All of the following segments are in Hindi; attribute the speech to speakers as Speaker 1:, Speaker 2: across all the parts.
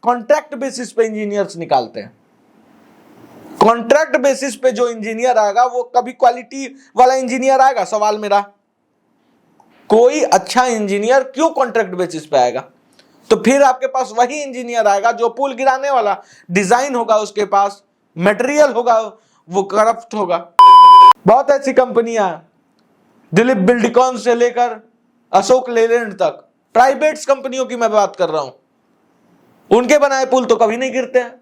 Speaker 1: कॉन्ट्रैक्ट बेसिस पे इंजीनियर्स निकालते हैं। कॉन्ट्रैक्ट बेसिस पे जो इंजीनियर आएगा वो कभी क्वालिटी वाला इंजीनियर आएगा? सवाल मेरा, कोई अच्छा इंजीनियर क्यों कॉन्ट्रैक्ट बेसिस पे आएगा? तो फिर आपके पास वही इंजीनियर आएगा जो पुल गिराने वाला डिजाइन होगा, उसके पास मटेरियल होगा, वो करप्ट होगा। बहुत ऐसी कंपनियां, दिलीप बिल्डकॉन से लेकर अशोक लेलैंड तक, प्राइवेट कंपनियों की मैं बात कर रहा हूं, उनके बनाए पुल तो कभी नहीं गिरते हैं।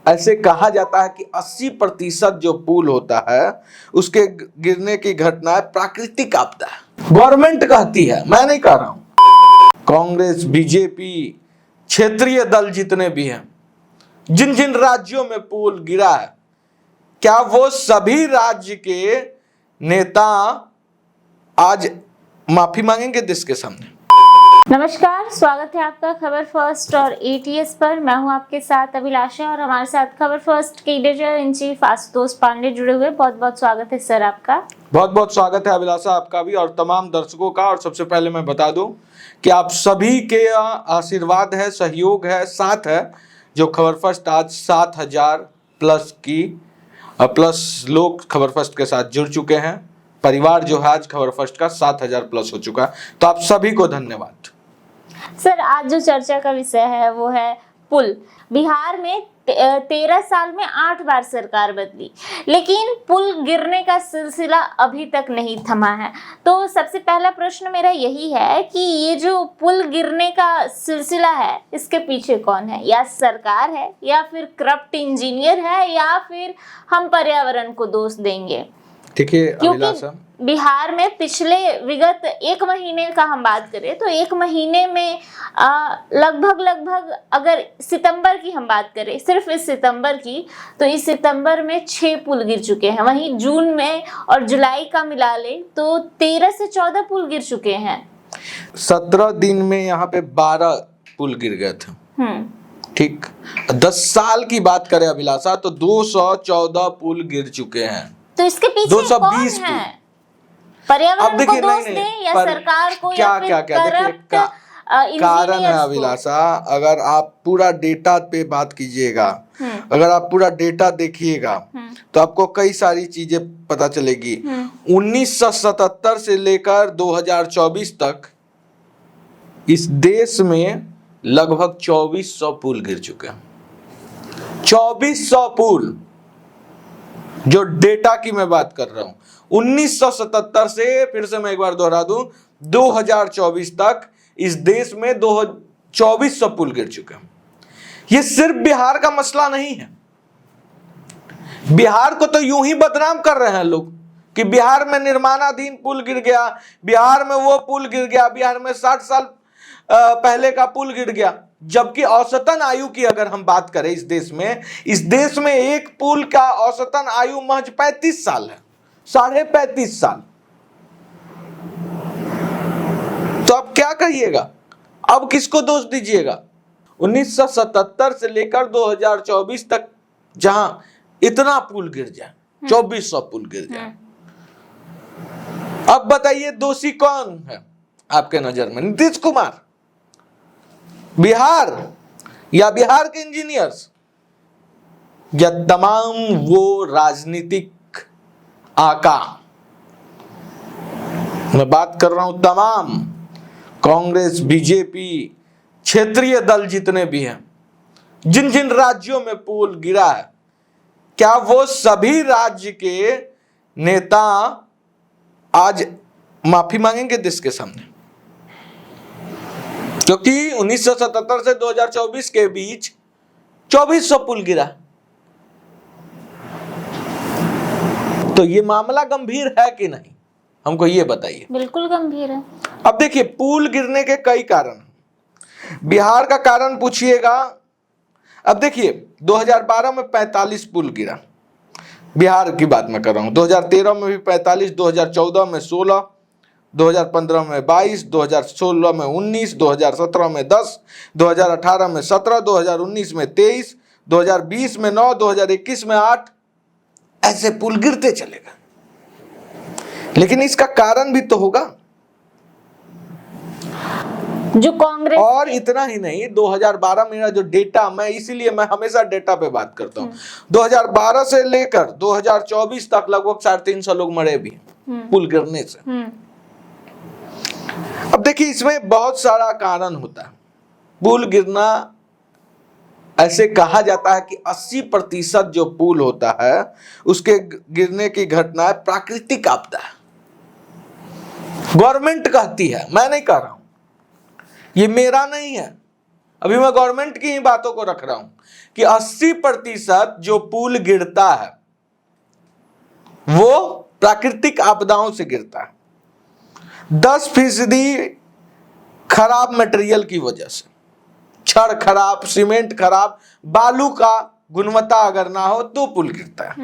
Speaker 1: ऐसे कहा जाता है कि 80% जो पुल होता है उसके गिरने की घटना प्राकृतिक आपदा है। गवर्नमेंट कहती है, मैं नहीं कह रहा हूं। कांग्रेस, बीजेपी, क्षेत्रीय दल जितने भी हैं, जिन जिन राज्यों में पुल गिरा है, क्या वो सभी राज्य के नेता आज माफी मांगेंगे देश के सामने?
Speaker 2: नमस्कार, स्वागत है आपका खबर फर्स्ट और एटीएस पर। मैं हूं आपके साथ अभिलाषा और हमारे साथ खबर फर्स्ट के editor in chief Ashutosh Pandey जुड़े हुए। बहुत बहुत स्वागत है सर आपका।
Speaker 1: बहुत बहुत स्वागत है अभिलाषा आपका भी और तमाम दर्शकों का। और सबसे पहले मैं बता दूं कि आप सभी के आशीर्वाद है, सहयोग है, साथ है, जो खबर फर्स्ट आज 7,000 प्लस लोग खबर फर्स्ट के साथ जुड़ चुके हैं। परिवार जो है आज खबर फर्स्ट का 7,000 प्लस हो चुका है, तो आप सभी को धन्यवाद।
Speaker 2: सर, आज जो चर्चा का विषय है वो है पुल। बिहार में 13 साल में 8 बार सरकार बदली, लेकिन पुल गिरने का सिलसिला अभी तक नहीं थमा है। तो सबसे पहला प्रश्न मेरा यही है कि ये जो पुल गिरने का सिलसिला है, इसके पीछे कौन है? या सरकार है, या फिर करप्ट इंजीनियर है, या फिर हम पर्यावरण को दोष देंगे?
Speaker 1: देखिए
Speaker 2: क्योंकि बिहार में पिछले विगत 1 महीने का हम बात करें तो 1 महीने में लगभग अगर सितंबर की हम बात करें, सिर्फ इस सितंबर की, तो इस सितंबर में 6 पुल गिर चुके हैं। वहीं जून में और जुलाई का मिला ले तो 13 से 14 पुल गिर चुके हैं।
Speaker 1: 17 दिन में यहाँ पे 12 पुल गिर गए थे। ठीक, 10 साल की बात करें अभिलाषा तो 214 पुल गिर चुके हैं। तो इसके पीछे 220 कौन है?
Speaker 2: पर्यावरण को दोष दें या सरकार को, या फिर करप्ट
Speaker 1: कारण है अभिलाषा। अगर आप पूरा डेटा पे बात कीजिएगा, अगर आप पूरा डेटा देखिएगा तो आपको कई सारी चीजें पता चलेगी। 1977 से लेकर 2024 तक इस देश में लगभग 2400 पुल गिर चुके हैं। 2400 पुल, जो डेटा की मैं बात कर रहा हूं। 1977 से, फिर से मैं एक बार दोहरा दूं, 2024 तक इस देश में 2400 पुल गिर चुके हैं। ये सिर्फ बिहार का मसला नहीं है। बिहार को तो यूं ही बदनाम कर रहे हैं लोग कि बिहार में निर्माणाधीन पुल गिर गया, बिहार में वो पुल गिर गया, बिहार में 60 साल पहले का पुल गिर गया। जबकि औसतन आयु की अगर हम बात करें इस देश में एक पुल का औसतन आयु महज 35 साल है, 35.5 साल। तो अब क्या कहिएगा, अब किसको दोष दीजिएगा? 1977 से लेकर 2024 तक जहां इतना पुल गिर जाए, 2400 पुल गिर जाए, अब बताइए दोषी कौन है आपके नजर में? नीतीश कुमार, बिहार, या बिहार के इंजीनियर्स, या तमाम वो राजनीतिक आका? मैं बात कर रहा हूं तमाम कांग्रेस, बीजेपी, क्षेत्रीय दल जितने भी हैं, जिन जिन राज्यों में पुल गिरा है, क्या वो सभी राज्य के नेता आज माफी मांगेंगे देश के सामने? क्योंकि 1977 से 2024 के बीच 2400 पुल गिरा। तो ये मामला गंभीर है कि नहीं, हमको ये बताइए।
Speaker 2: बिल्कुल गंभीर है।
Speaker 1: अब देखिए, पुल गिरने के कई कारण। बिहार का कारण पूछिएगा। अब देखिए, 2012 में 45 पुल गिरा, बिहार की बात मैं कर रहा हूं। 2013 में भी 45, 2014 में 16, 2015 में 22, 2016 में 19, 2017 में 10, 2018 में 17, 2019 में 23, 2020 में 9, 2021 में 8, ऐसे पुल गिरते चलेगा। लेकिन इसका कारण भी तो होगा।
Speaker 2: जो कांग्रेस
Speaker 1: और इतना ही नहीं, 2012 मेरा जो डेटा, इसीलिए मैं हमेशा डेटा पे बात करता हूँ, 2012 से लेकर 2024 तक लगभग 350 लोग मरे भी पुल गिरने से। अब देखिए, इसमें बहुत सारा कारण होता है। पुल गिरना, ऐसे कहा जाता है कि 80% जो पुल होता है उसके गिरने की घटना प्राकृतिक आपदा है। गवर्नमेंट कहती है, मैं नहीं कह रहा हूं, ये मेरा नहीं है, अभी मैं गवर्नमेंट की ही बातों को रख रहा हूं कि 80% जो पुल गिरता है वो प्राकृतिक आपदाओं से गिरता है। 10% खराब मटेरियल की वजह से, छड़ खराब, सीमेंट खराब, बालू का गुणवत्ता अगर ना हो तो पुल गिरता है।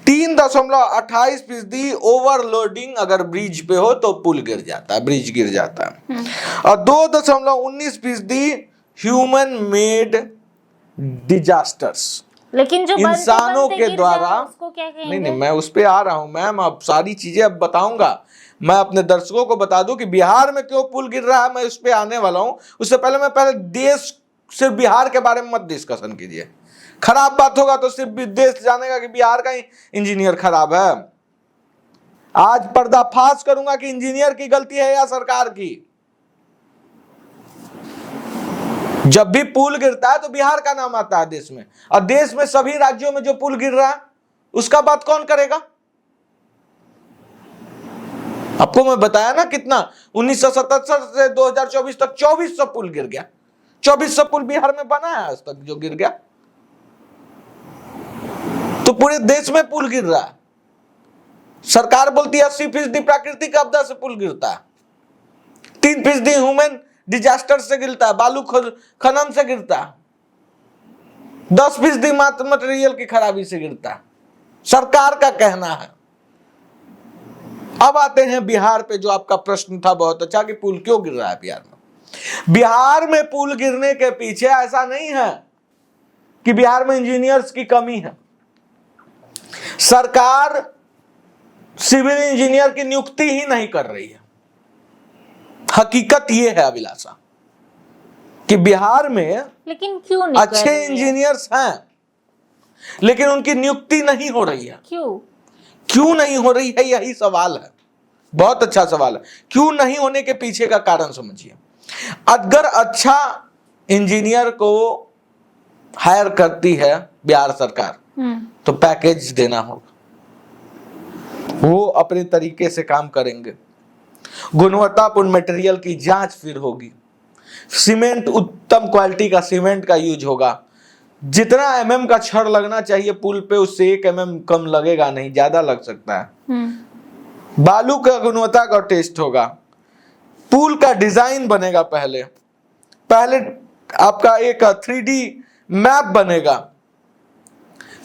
Speaker 1: 3.28% ओवरलोडिंग अगर ब्रिज पे हो तो पुल गिर जाता है, ब्रिज गिर जाता है। और 2.19% ह्यूमन मेड डिजास्टर्स,
Speaker 2: लेकिन जो
Speaker 1: इंसानों के द्वारा,
Speaker 2: उसको क्या कहेंगे?
Speaker 1: नहीं, मैं उस पे आ रहा हूं मैम, अब सारी चीजें अब बताऊंगा। मैं अपने दर्शकों को बता दूं कि बिहार में क्यों पुल गिर रहा है, मैं उस पे आने वाला हूं। उससे पहले देश, सिर्फ बिहार के बारे में मत डिस्कशन कीजिए। खराब बात होगा तो सिर्फ देश जानेगा कि बिहार का ही इंजीनियर खराब है। आज पर्दाफाश करूंगा कि इंजीनियर की गलती है या सरकार की। जब भी पुल गिरता है तो बिहार का नाम आता है देश में, और देश में सभी राज्यों में जो पुल गिर रहा है उसका बात कौन करेगा? आपको मैं बताया ना कितना, 1977 से 2024 तक 2400 पुल गिर गया। 2400 पुल बिहार में बना है आज तक जो गिर गया। तो पूरे देश में पुल गिर रहा है। सरकार बोलती है 80% प्राकृतिक आपदा से पुल गिरता है, 3% ह्यूमन डिजास्टर से गिरता है, बालू खनन से गिरता है, 10% मटेरियल की खराबी से गिरता है। सरकार का कहना है। अब आते हैं बिहार पे, जो आपका प्रश्न था बहुत अच्छा कि पुल क्यों गिर रहा है बिहार में। बिहार में पुल गिरने के पीछे ऐसा नहीं है कि बिहार में इंजीनियर्स की कमी है। सरकार सिविल इंजीनियर की नियुक्ति ही नहीं कर रही है। हकीकत यह है अभिलाषा कि बिहार में
Speaker 2: लेकिन क्यों नहीं
Speaker 1: अच्छे इंजीनियर्स हैं, लेकिन उनकी नियुक्ति नहीं हो रही है। क्यों नहीं हो रही है, यही सवाल है। बहुत अच्छा सवाल है। क्यों नहीं होने के पीछे का कारण समझिए। अगर अच्छा इंजीनियर को हायर करती है बिहार सरकार तो पैकेज देना होगा, वो अपने तरीके से काम करेंगे, गुणवत्तापूर्ण मटेरियल की जांच फिर होगी, सीमेंट उत्तम क्वालिटी का सीमेंट का यूज होगा, जितना mm का छड़ लगना चाहिए पुल पे उससे 1 mm कम लगेगा नहीं, ज्यादा लग सकता है। बालू का गुणवत्ता का टेस्ट होगा, पुल का डिजाइन बनेगा, पहले आपका एक 3D मैप बनेगा,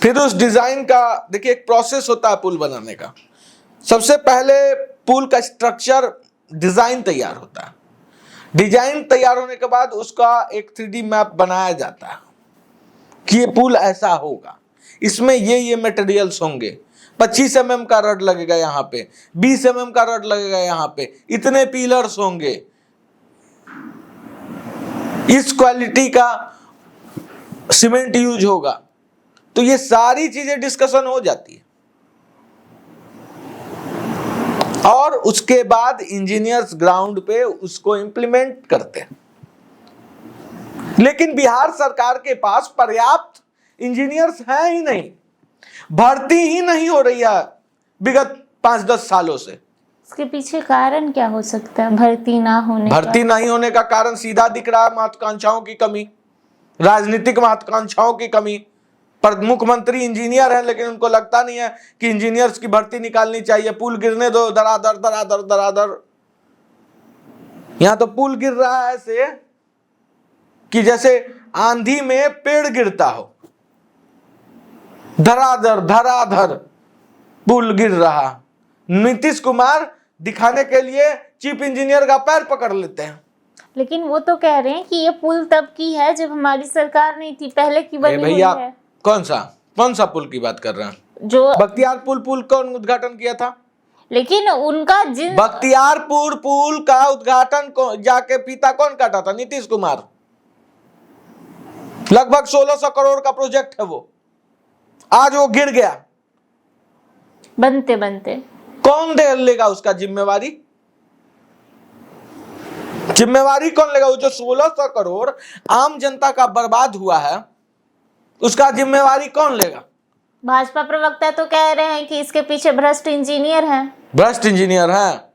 Speaker 1: फिर उस डिजाइन का देखिए एक प्रोसेस होता है पुल बनाने का। सबसे पहले पुल का स्ट्रक्चर डिजाइन तैयार होता है, डिजाइन तैयार होने के बाद उसका एक 3D मैप बनाया जाता है कि ये पुल ऐसा होगा, इसमें ये मटेरियल्स होंगे, 25 mm का रड लगेगा यहाँ पे, 20 mm का रड लगेगा यहाँ पे, इतने पिलर्स होंगे, इस क्वालिटी का सीमेंट यूज होगा। तो ये सारी चीजें डिस्कशन हो जाती है और उसके बाद इंजीनियर्स ग्राउंड पे उसको इंप्लीमेंट करते हैं। लेकिन बिहार सरकार के पास पर्याप्त इंजीनियर्स हैं ही नहीं, भर्ती ही नहीं हो रही है विगत 5-10 सालों से।
Speaker 2: इसके पीछे कारण क्या हो सकता है भर्ती नहीं
Speaker 1: होने का कारण सीधा दिख रहा है, महत्वाकांक्षाओं की कमी, राजनीतिक महत्वाकांक्षाओं की कमी। पर मुख्यमंत्री इंजीनियर हैं लेकिन उनको लगता नहीं है कि इंजीनियर्स की भर्ती निकालनी चाहिए, पुल गिरने दो, धराधर धराधर धराधर। यहां तो पुल गिर रहा है ऐसे कि जैसे आंधी में पेड़ गिरता हो, धराधर धराधर पुल गिर रहा। नीतीश कुमार दिखाने के लिए चीफ इंजीनियर का पैर पकड़ लेते हैं।
Speaker 2: लेकिन वो तो कह रहे हैं कि ये पुल तब की है जब हमारी सरकार नहीं थी, पहले की बनी हुई है।
Speaker 1: कौन सा पुल की बात कर रहे हैं?
Speaker 2: जो
Speaker 1: बख्तियारपुर पुल कौन उद्घाटन किया था?
Speaker 2: लेकिन उनका जिन
Speaker 1: बख्तियारपुर पुल का उद्घाटन जाके फीता कौन काटा था? नीतीश कुमार। लगभग 1600 करोड़ का प्रोजेक्ट है वो, आज वो गिर गया।
Speaker 2: बनते बनते
Speaker 1: कौन दे लेगा उसका जिम्मेवारी? जिम्मेवारी कौन लेगा? वो जो 1600 करोड़ आम जनता का बर्बाद हुआ है, उसका जिम्मेवारी कौन लेगा?
Speaker 2: भाजपा प्रवक्ता तो कह रहे हैं कि इसके पीछे भ्रष्ट इंजीनियर हैं।
Speaker 1: भ्रष्ट इंजीनियर है,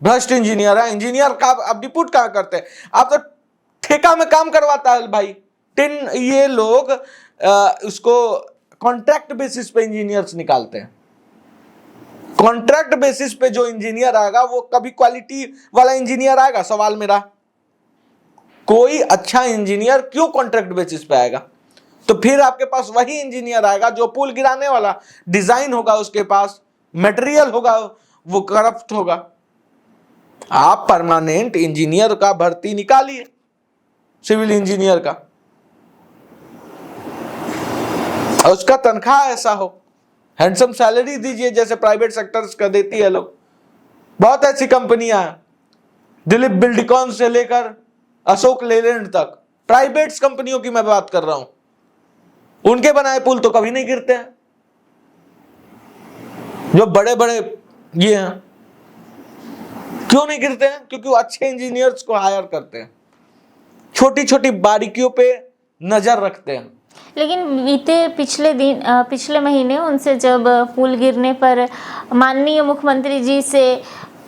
Speaker 1: भ्रष्ट इंजीनियर है। इंजीनियर का आप डिप्यूट कहां करते हैं? आप तो ठेका में काम करवाता है भाई। ये लोग उसको कॉन्ट्रैक्ट बेसिस पे इंजीनियर्स निकालते हैं। कॉन्ट्रैक्ट बेसिस पे जो इंजीनियर आएगा वो कभी क्वालिटी वाला इंजीनियर आएगा? सवाल मेरा। कोई अच्छा इंजीनियर क्यों कॉन्ट्रैक्ट बेसिस पे आएगा? तो फिर आपके पास वही इंजीनियर आएगा जो पुल गिराने वाला डिजाइन होगा, उसके पास मटेरियल होगा, वो करप्ट होगा। आप परमानेंट इंजीनियर का भर्ती निकालिए, सिविल इंजीनियर का, और उसका तनख्वाह ऐसा हो, हैंडसम सैलरी दीजिए जैसे प्राइवेट सेक्टर्स का देती है लोग। बहुत ऐसी कंपनियां हैं, दिलीप बिल्डकॉन से लेकर अशोक लेलैंड तक, प्राइवेट कंपनियों की मैं बात कर रहा हूं। उनके बनाए पुल तो कभी नहीं गिरते हैं। जो बड़े बड़े ये हैं, क्यों नहीं गिरते हैं? क्योंकि वो अच्छे इंजीनियर्स को हायर करते हैं, छोटी छोटी बारीकियों पे नजर रखते हैं।
Speaker 2: लेकिन पिछले महीने उनसे जब पुल गिरने पर माननीय मुख्यमंत्री जी से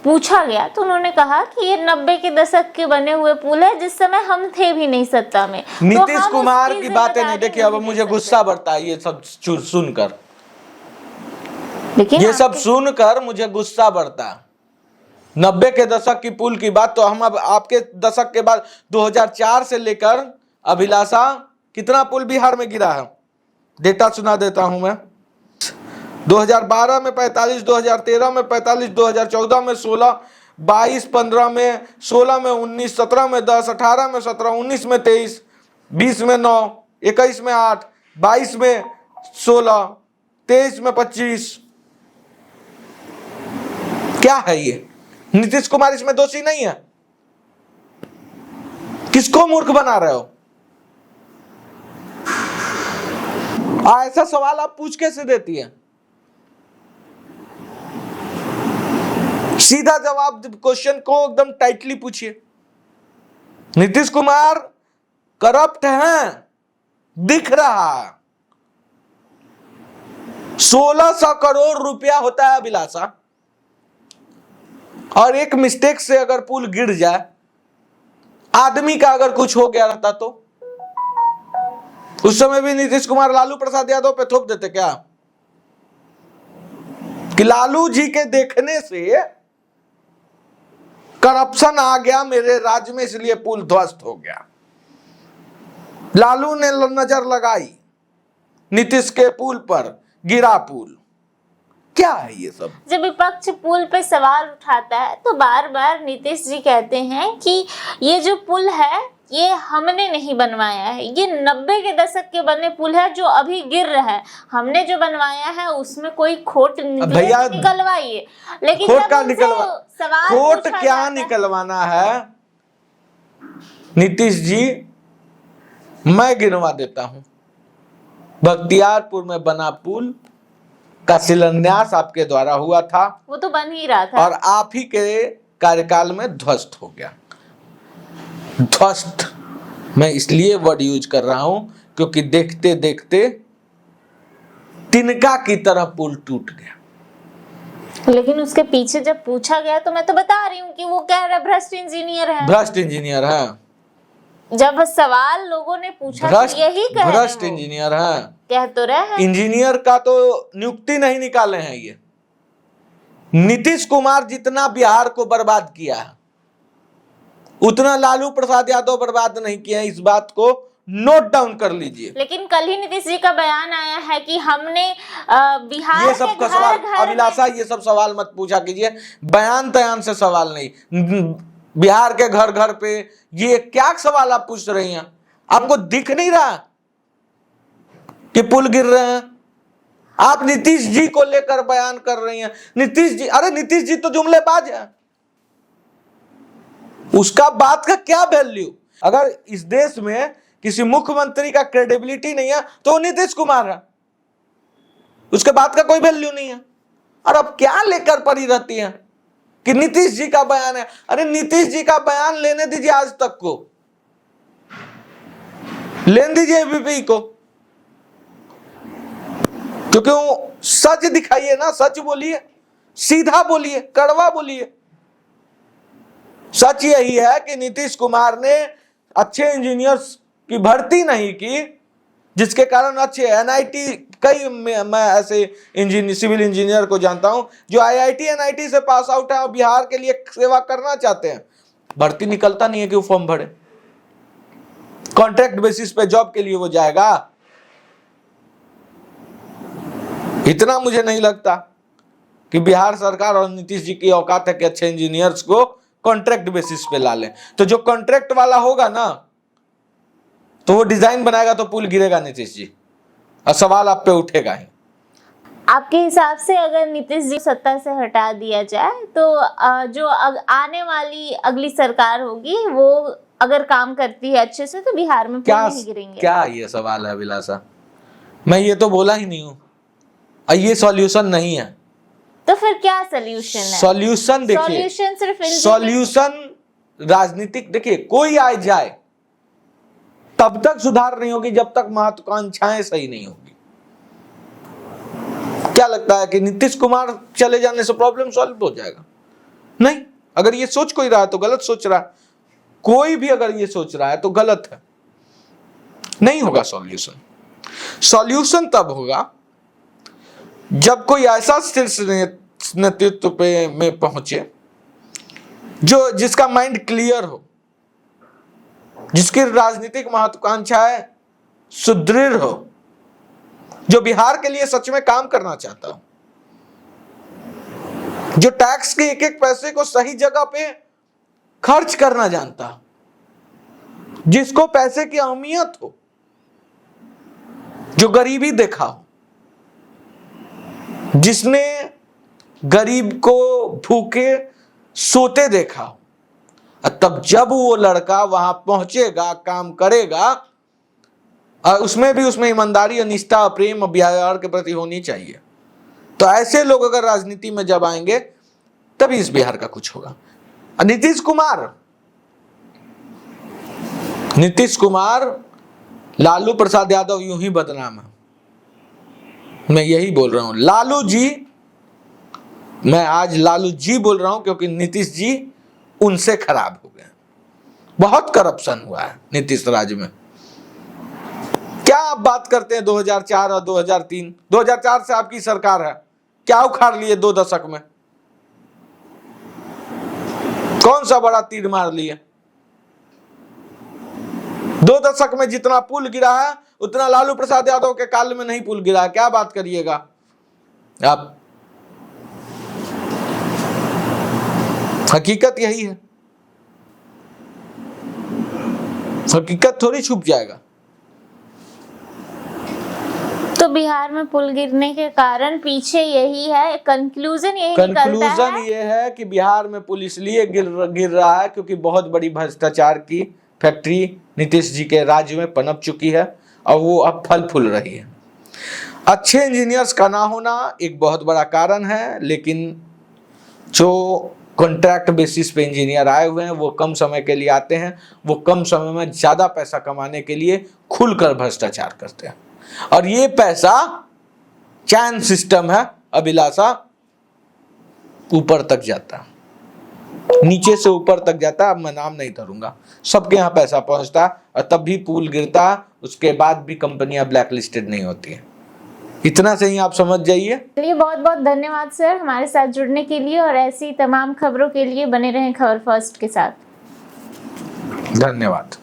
Speaker 2: पूछा गया तो उन्होंने कहा कि ये 90 के दशक के बने हुए पुल है, जिस समय हम थे भी नहीं सत्ता में।
Speaker 1: नीतीश कुमार की बातें नहीं, देखिए अब मुझे गुस्सा बढ़ता है ये सब सुनकर, ये सब सुनकर मुझे गुस्सा बढ़ता है। 90 के दशक की पुल की बात, तो हम अब आपके दशक के बाद 2004 से लेकर अभिलाषा कितना पुल बिहार में गिरा है, डेटा सुना देता हूं मैं। 2012 में 45, 2013 में 45, 2014 में 16, 22, 15 में 16 में 19, 17 में 10, 18 में 17, 19 में 23, 20 में 9, 21 में 8, 22 में 16, 23 में 25। क्या है ये? नीतीश कुमार इसमें दोषी नहीं है? किसको मूर्ख बना रहे हो? ऐसा सवाल आप पूछ कैसे देती है? सीधा जवाब, क्वेश्चन को एकदम टाइटली पूछिए। नीतीश कुमार करप्ट हैं, दिख रहा है। 1600 करोड़ रुपया होता है अभिलाषा, और एक मिस्टेक से अगर पुल गिर जाए, आदमी का अगर कुछ हो गया रहता तो उस समय भी नीतीश कुमार लालू प्रसाद यादव पे थोप देते क्या? कि लालू जी के देखने से करप्शन आ गया मेरे राज्य में, इसलिए पुल ध्वस्त हो गया। लालू ने नजर लगाई नीतीश के पुल पर, गिरा पुल। क्या है ये सब?
Speaker 2: जब विपक्ष पुल पे सवाल उठाता है तो बार बार नीतीश जी कहते हैं कि ये जो पुल है ये हमने नहीं बनवाया है, ये 90 के दशक के बने पुल है जो अभी गिर रहा है। हमने जो बनवाया है उसमें कोई खोट निकलवाई है। लेकिन
Speaker 1: खोट क्या निकलवाना है नीतीश जी? मैं गिनवा देता हूं। बख्तियारपुर में बना पुल का शिलान्यास आपके द्वारा हुआ था,
Speaker 2: वो तो बन ही रहा था,
Speaker 1: और आप ही के कार्यकाल में ध्वस्त हो गया। ध्वस्त मैं इसलिए वर्ड यूज कर रहा हूं क्योंकि देखते देखते तिनका की तरह पुल टूट गया।
Speaker 2: लेकिन उसके पीछे जब पूछा गया तो मैं तो बता रही हूँ कि वो कह रहा भ्रष्ट इंजीनियर है।
Speaker 1: भ्रष्ट इंजीनियर है।
Speaker 2: जब सवाल लोगों ने पूछा तो यही कह रहे,
Speaker 1: भ्रष्ट इंजीनियर है,
Speaker 2: कह तो रहे हैं।
Speaker 1: इंजीनियर का तो नियुक्ति नहीं निकाले हैं ये। नीतीश कुमार जितना बिहार को बर्बाद किया है उतना लालू प्रसाद यादव बर्बाद नहीं किया है, इस बात को नोट डाउन कर लीजिए।
Speaker 2: लेकिन कल ही नीतीश जी का बयान आया है कि हमने बिहार
Speaker 1: ये सब का सवाल, अभिलाषा ये सब सवाल मत पूछा कीजिए, बयान तयान से सवाल नहीं। बिहार के घर घर पे ये क्या सवाल आप पूछ रही हैं? आपको दिख नहीं रहा कि पुल गिर रहे हैं? आप नीतीश जी को लेकर बयान कर रही हैं। नीतीश जी, अरे नीतीश जी तो जुमलेबाज है, उसका बात का क्या वैल्यू? अगर इस देश में किसी मुख्यमंत्री का क्रेडिबिलिटी नहीं है तो वो नीतीश कुमार है, उसके बात का कोई वैल्यू नहीं है। और अब क्या लेकर पड़ी रहती है कि नीतीश जी का बयान है। अरे नीतीश जी का बयान लेने दीजिए, आज तक को लेने दीजिए एबीपी को, क्योंकि वो सच दिखाइए ना, सच बोलिए, सीधा बोलिए, कड़वा बोलिए। सच यही है कि नीतीश कुमार ने अच्छे इंजीनियर्स की भर्ती नहीं की, जिसके कारण अच्छे एनआईटी, कई मैं ऐसे सिविल इंजीनियर को जानता हूं जो आईआईटी एनआईटी से पास आउट है और बिहार के लिए सेवा करना चाहते हैं, भर्ती निकलता नहीं है कि वो फॉर्म भरे। कॉन्ट्रैक्ट बेसिस पे जॉब के लिए वो जाएगा? इतना मुझे नहीं लगता कि बिहार सरकार और नीतीश जी की औकात है कि अच्छे इंजीनियर्स को कॉन्ट्रैक्ट बेसिस पे ला लें। तो जो कॉन्ट्रैक्ट वाला होगा ना, तो वो डिजाइन बनाएगा तो पुल गिरेगा नीतीश जी, और सवाल आप पे उठेगा ही।
Speaker 2: आपके हिसाब से अगर नीतीश जी सत्ता से हटा दिया जाए तो जो आने वाली अगली सरकार होगी वो अगर काम करती है अच्छे से तो बिहार में पुल नहीं गिरेंगे? क्या
Speaker 1: ये सवाल है अभिलाषा? मैं ये तो बोला ही नहीं हूं, ये सॉल्यूशन नहीं है।
Speaker 2: तो फिर क्या सॉल्यूशन है?
Speaker 1: सॉल्यूशन देखिए,
Speaker 2: सॉल्यूशन सिर्फ
Speaker 1: सॉल्यूशन राजनीतिक, देखिए कोई आए जाए तब तक सुधार नहीं होगी जब तक महत्वाकांक्षाएं सही नहीं होगी। क्या लगता है कि नीतीश कुमार चले जाने से प्रॉब्लम सॉल्व हो जाएगा? नहीं। अगर ये सोच कोई रहा है तो गलत सोच रहा है, कोई भी अगर ये सोच रहा है तो गलत है। नहीं होगा सॉल्यूशन। सॉल्यूशन तब होगा जब कोई ऐसा शीर्ष नेतृत्व पे में पहुंचे जिसका माइंड क्लियर हो, जिसकी राजनीतिक महत्वाकांक्षाएं सुदृढ़ हो, जो बिहार के लिए सच में काम करना चाहता हो, जो टैक्स के एक एक पैसे को सही जगह पे खर्च करना जानता हो, जिसको पैसे की अहमियत हो, जो गरीबी देखा हो, जिसने गरीब को भूखे सोते देखा हो। तब जब वो लड़का वहां पहुंचेगा, काम करेगा, और उसमें ईमानदारी और निष्ठा, प्रेम और बिहार के प्रति होनी चाहिए। तो ऐसे लोग अगर राजनीति में जब आएंगे तभी इस बिहार का कुछ होगा। नीतीश कुमार लालू प्रसाद यादव यूं ही बदनाम है, मैं यही बोल रहा हूं। लालू जी, मैं आज लालू जी बोल रहा हूं क्योंकि नीतीश जी उनसे खराब हो गए। बहुत करप्शन हुआ है नीतीश राज में। क्या आप बात करते हैं 2004 और 2003? 2004 से आपकी सरकार है, क्या उखाड़ लिए 2 दशक में? कौन सा बड़ा तीर मार लिए? 2 दशक में जितना पुल गिरा है उतना लालू प्रसाद यादव के काल में नहीं पुल गिरा है। क्या बात करिएगा आप? हकीकत यही है, हकीकत थोड़ी छुप जाएगा।
Speaker 2: तो बिहार में पुल गिरने के कारण पीछे यही है, कंक्लूजन
Speaker 1: ये है कि बिहार में पुल इसलिए गिर रहा है क्योंकि बहुत बड़ी भ्रष्टाचार की फैक्ट्री नीतीश जी के राज्य में पनप चुकी है और वो अब फल फूल रही है। अच्छे इंजीनियर्स का ना होना एक बहुत बड़ा कारण है, लेकिन जो कॉन्ट्रैक्ट बेसिस पे इंजीनियर आए हुए हैं वो कम समय के लिए आते हैं, वो कम समय में ज़्यादा पैसा कमाने के लिए खुलकर भ्रष्टाचार करते हैं। और ये पैसा चैन सिस्टम है अभिलाषा, ऊपर तक जाता है, नीचे से ऊपर तक जाता है। अब मैं नाम नहीं धरूंगा, सबके यहाँ पैसा पहुंचता है और तब भी पुल गिरता है, उसके बाद भी कंपनियां ब्लैक लिस्टेड नहीं होती हैं। इतना से ही आप समझ जाइए।
Speaker 2: चलिए, बहुत बहुत धन्यवाद सर हमारे साथ जुड़ने के लिए, और ऐसी तमाम खबरों के लिए बने रहें खबर फर्स्ट के साथ।
Speaker 1: धन्यवाद।